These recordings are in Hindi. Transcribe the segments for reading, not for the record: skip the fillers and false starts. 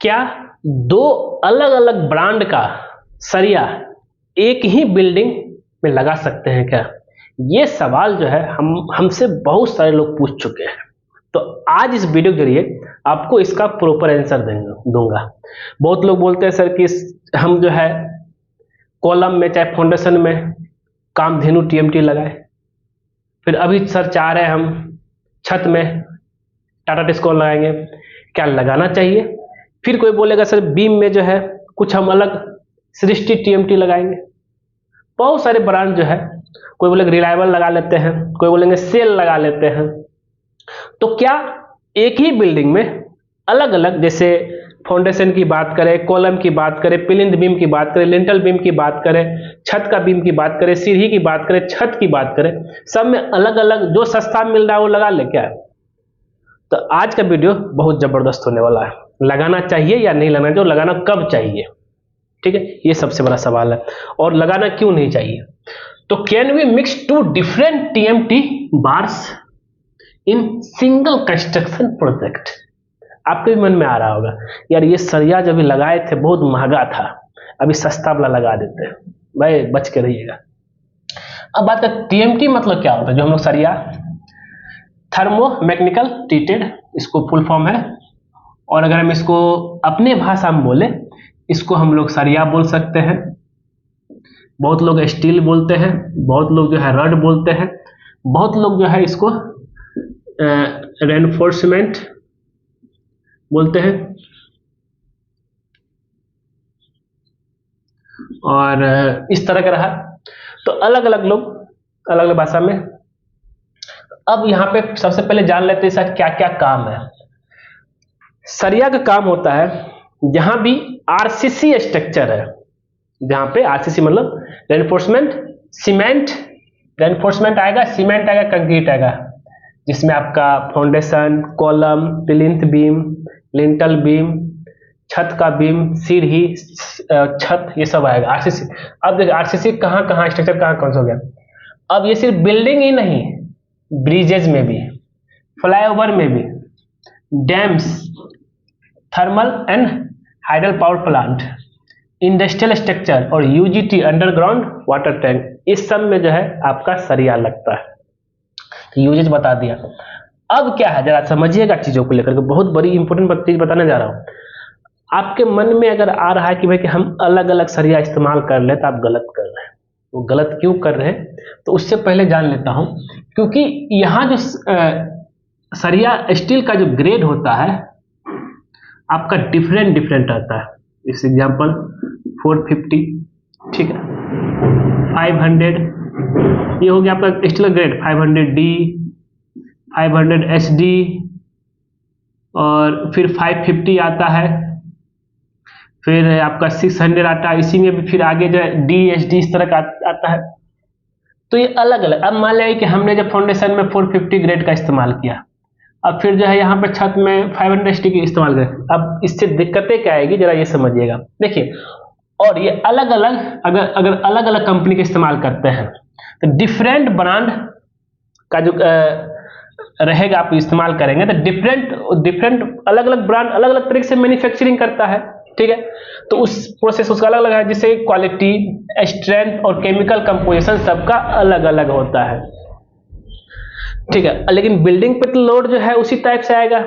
क्या दो अलग अलग ब्रांड का सरिया एक ही बिल्डिंग में लगा सकते हैं क्या? ये सवाल जो है हमसे बहुत सारे लोग पूछ चुके हैं। तो आज इस वीडियो के जरिए आपको इसका प्रॉपर आंसर दूंगा। बहुत लोग बोलते हैं सर कि हम जो है कॉलम में चाहे फाउंडेशन में कामधेनु टीएमटी लगाए, फिर अभी सर चाह रहे हैं हम छत में टाटा टिस्कॉन लगाएंगे, क्या लगाना चाहिए? फिर कोई बोलेगा सर बीम में जो है कुछ हम अलग सृष्टि टीएमटी लगाएंगे। बहुत सारे ब्रांड जो है, कोई बोलेगा रिलायबल लगा लेते हैं, कोई बोलेंगे सेल लगा लेते हैं। तो क्या एक ही बिल्डिंग में अलग अलग, जैसे फाउंडेशन की बात करें, कॉलम की बात करें, प्लिंथ बीम की बात करें, लिंटल बीम की बात करें, छत का बीम की बात करें, सीढ़ी की बात करें, छत की बात करें, सब में अलग अलग जो सस्ता मिल रहा है वो लगा ले क्या? तो आज का वीडियो बहुत जबरदस्त होने वाला है। लगाना चाहिए या नहीं लगाना चाहिए, लगाना कब चाहिए, ठीक है, ये सबसे बड़ा सवाल है। और लगाना क्यों नहीं चाहिए? तो can we mix two different TMT bars in single construction project? आपके भी मन में आ रहा होगा यार ये सरिया जब लगाए थे बहुत महंगा था, अभी सस्ता वाला लगा देते हैं। भाई बच के रहिएगा। अब बात करें टीएमटी मतलब क्या होता है, जो हम लोग सरिया थर्मो मैकेनिकल ट्रीटेड, इसको फुल फॉर्म है। और अगर हम इसको अपने भाषा में बोले, इसको हम लोग सरिया बोल सकते हैं, बहुत लोग स्टील बोलते हैं, बहुत लोग जो है रड बोलते हैं, बहुत लोग जो है इसको रेनफोर्समेंट बोलते हैं, और इस तरह का रहा। तो अलग अलग लोग अलग अलग भाषा में। अब यहाँ पे सबसे पहले जान लेते हैं इसका क्या क्या काम है। सरिया का काम होता है जहां भी आरसीसी स्ट्रक्चर है, जहां पे आरसीसी मतलब रेनफोर्समेंट, सीमेंट, रेनफोर्समेंट आएगा, सीमेंट आएगा, कंक्रीट आएगा, जिसमें आपका foundation, column, plinth beam, lintel beam, छत का बीम, सीढ़ी, छत, ये सब आएगा आरसीसी। अब देखिए आरसीसी कहाँ कहाँ स्ट्रक्चर कहाँ कौन सा हो गया। अब ये सिर्फ बिल्डिंग ही नहीं, ब्रिजेज में भी, फ्लाईओवर में भी, dams, thermal and hydel power plant, industrial structure और यूजीटी अंडरग्राउंड वाटर टैंक, इस सब में जो है आपका सरिया लगता है। तो यूजेज बता दिया। अब क्या है जरा समझिएगा चीजों को लेकर के, बहुत बड़ी इंपॉर्टेंट चीज बताने जा रहा हूं। आपके मन में अगर आ रहा है कि भाई कि हम अलग अलग सरिया इस्तेमाल कर ले, तो आप गलत कर रहे हैं। वो गलत क्यों कर रहे हैं तो उससे पहले जान लेता हूं, क्योंकि यहाँ जो सरिया स्टील का जो ग्रेड होता है आपका डिफरेंट डिफरेंट आता है। इस एग्जांपल 450, ठीक है, 500, ये हो गया आपका स्टील ग्रेड 500D, 500HD, और फिर 550 आता है, फिर आपका 600 आता है। इसी में भी फिर आगे जो है DSD इस तरह का आता है। तो ये अलग अलग। अब मान लिया कि हमने जब फाउंडेशन में 450 ग्रेड का इस्तेमाल किया, अब फिर जो है यहाँ पे छत में 500 की इस्तेमाल करें, अब इससे दिक्कतें क्या आएगी जरा ये समझिएगा। देखिए, और ये अलग अलग अगर अलग अलग कंपनी के इस्तेमाल करते हैं तो डिफरेंट ब्रांड का जो रहेगा आप इस्तेमाल करेंगे तो डिफरेंट अलग अलग ब्रांड अलग अलग तरीके से मैन्युफैक्चरिंग करता है, ठीक है। तो उस प्रोसेस उसका अलग अलग है, जिससे क्वालिटी, स्ट्रेंथ और केमिकल कंपोजिशन सबका अलग अलग होता है, ठीक है। लेकिन बिल्डिंग पे तो लोड जो है उसी टाइप से आएगा।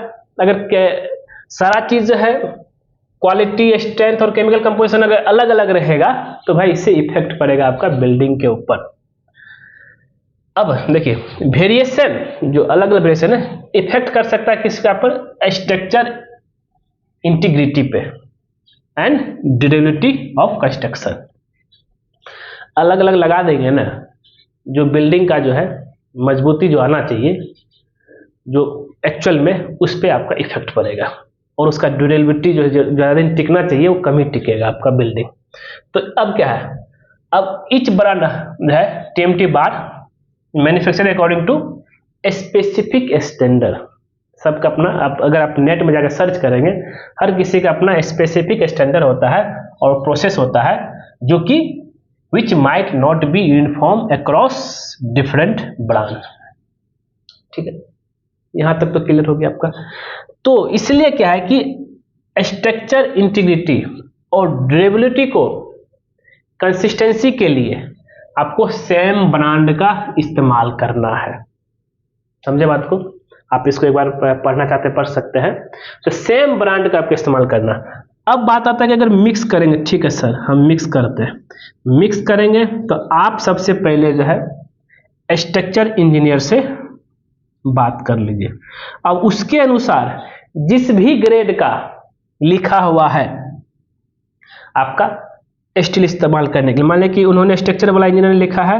अगर सारा चीज जो है क्वालिटी, स्ट्रेंथ और केमिकल कंपोजिशन अगर अलग अलग रहेगा तो भाई इससे इफेक्ट पड़ेगा आपका बिल्डिंग के ऊपर। अब देखिए वेरिएशन, जो अलग अलग वेरिएशन है, इफेक्ट कर सकता है किसका पर, स्ट्रक्चर इंटीग्रिटी पे एंड ड्यूरेबिलिटी ऑफ कंस्ट्रक्शन। अलग अलग लगा देंगे ना, जो बिल्डिंग का जो है मजबूती जो आना चाहिए, जो एक्चुअल में उस पर आपका इफेक्ट पड़ेगा, और उसका ड्यूरेबिलिटी जो ज़्यादा दिन टिकना चाहिए वो कम ही टिकेगा आपका बिल्डिंग। तो अब क्या है, अब ईच ब्रांड जो है TMT bar manufacture according to specific standard. सबका अपना, अगर आप नेट में जाकर सर्च करेंगे, हर किसी का अपना स्पेसिफिक स्टैंडर्ड होता है और प्रोसेस होता है, जो कि which might not be uniform across different brand, ठीक है। यहां तक तो क्लियर हो गया आपका। तो इसलिए क्या है कि स्ट्रक्चर इंटीग्रिटी और ड्यूरेबिलिटी को कंसिस्टेंसी के लिए आपको सेम ब्रांड का इस्तेमाल करना है। समझे बात को? आप इसको एक बार पढ़ना चाहते पढ़ सकते हैं। तो सेम ब्रांड का आपको इस्तेमाल करना। अब बात आता है कि अगर मिक्स करेंगे, ठीक है सर हम मिक्स करते हैं, मिक्स करेंगे तो आप सबसे पहले जो है स्ट्रक्चर इंजीनियर से बात कर लीजिए। अब उसके अनुसार जिस भी ग्रेड का लिखा हुआ है आपका स्टील इस्तेमाल करने के लिए, मान लें कि उन्होंने स्ट्रक्चर वाला इंजीनियर ने लिखा है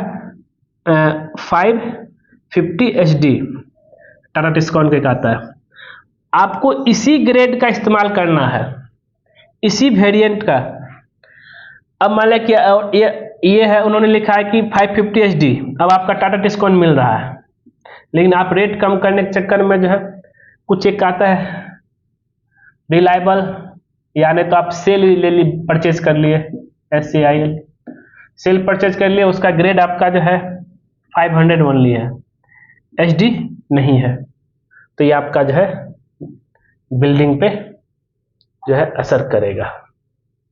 550 HD टाटा टिस्कॉन के कहता है, आपको इसी ग्रेड का इस्तेमाल करना है, इसी वेरिएंट का। अब मान लें कि ये है, उन्होंने लिखा है कि 550 HD, अब आपका टाटा टिस्कॉन मिल रहा है, लेकिन आप रेट कम करने के चक्कर में जो है कुछ एक आता है रिलायबल, यानी तो आप सेल ले ली, परचेज कर लिए, SCIL सेल परचेज कर लिए, उसका ग्रेड आपका जो है 500 ओनली है, HD नहीं है, तो ये आपका जो है बिल्डिंग पे जो है असर करेगा।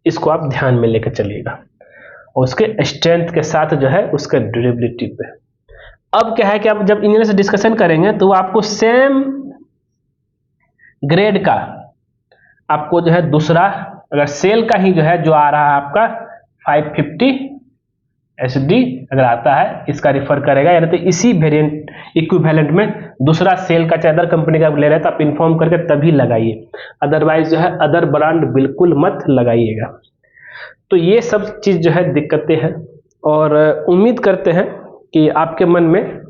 इसको आप ध्यान में लेकर चलिएगा, और उसके स्ट्रेंथ के साथ जो है उसके ड्यूरेबिलिटी पे। अब क्या है कि आप जब इंजीनियर से डिस्कशन करेंगे तो आपको सेम ग्रेड का आपको जो है दूसरा, अगर सेल का ही जो है जो आ रहा है आपका 550 HD अगर आता है, इसका रिफर करेगा, यानी तो इसी वेरिएंट इक्विवेलेंट में दूसरा सेल का चाहे अदर कंपनी का ले रहे हैं तो आप इन्फॉर्म करके तभी लगाइए, अदरवाइज जो है अदर ब्रांड बिल्कुल मत लगाइएगा। तो ये सब चीज़ जो है दिक्कतें हैं, और उम्मीद करते हैं कि आपके मन में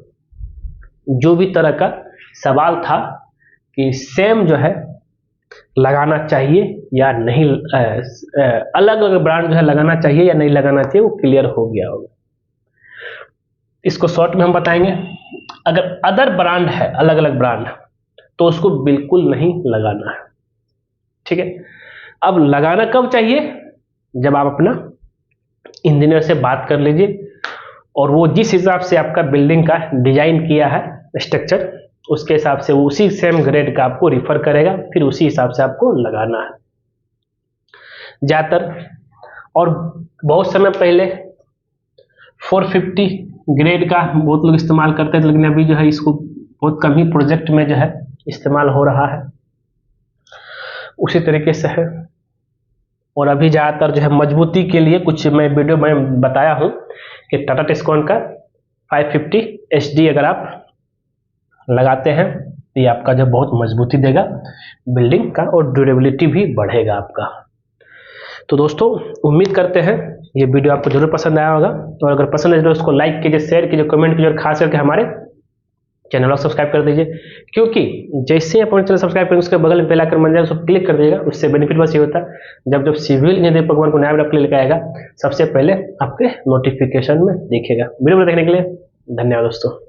जो भी तरह का सवाल था कि सेम जो है लगाना चाहिए या नहीं, अलग अलग ब्रांड जो है लगाना चाहिए या नहीं लगाना चाहिए, वो क्लियर हो गया होगा। इसको शॉर्ट में हम बताएंगे। अगर अदर ब्रांड है, अलग अलग ब्रांड, तो उसको बिल्कुल नहीं लगाना है, ठीक है। अब लगाना कब चाहिए? जब आप अपना इंजीनियर से बात कर लीजिए और वो जिस हिसाब से आपका बिल्डिंग का डिजाइन किया है स्ट्रक्चर, उसके हिसाब से वो उसी सेम ग्रेड का आपको रिफर करेगा, फिर उसी हिसाब से आपको लगाना है ज़्यादातर। और बहुत समय पहले 450 ग्रेड का बहुत लोग इस्तेमाल करते थे, लेकिन अभी जो है इसको बहुत कम ही प्रोजेक्ट में जो है इस्तेमाल हो रहा है, उसी तरीके से है। और अभी ज़्यादातर जो है मजबूती के लिए कुछ मैं वीडियो में बताया हूँ कि टाटा टिस्कॉन का 550 HD अगर आप लगाते हैं तो ये आपका जो बहुत मजबूती देगा बिल्डिंग का, और ड्यूरेबिलिटी भी बढ़ेगा आपका। तो दोस्तों उम्मीद करते हैं ये वीडियो आपको जरूर पसंद आया होगा, और अगर पसंद है तो उसको लाइक कीजिए, शेयर कीजिए, कमेंट कीजिए, और खास करके हमारे चैनल को सब्सक्राइब कर दीजिए, क्योंकि जैसे आप चैनल सब्सक्राइब करेंगे उसके बगल में बेल आइकन बन जाएगा, उसको क्लिक कर दीजिएगा। उससे बेनिफिट बस ये होता है जब सिविल इंजीनियर भगवान को नया वीडियो आपके लिए आएगा, सबसे पहले आपके नोटिफिकेशन में दिखेगा। वीडियो देखने के लिए धन्यवाद दोस्तों।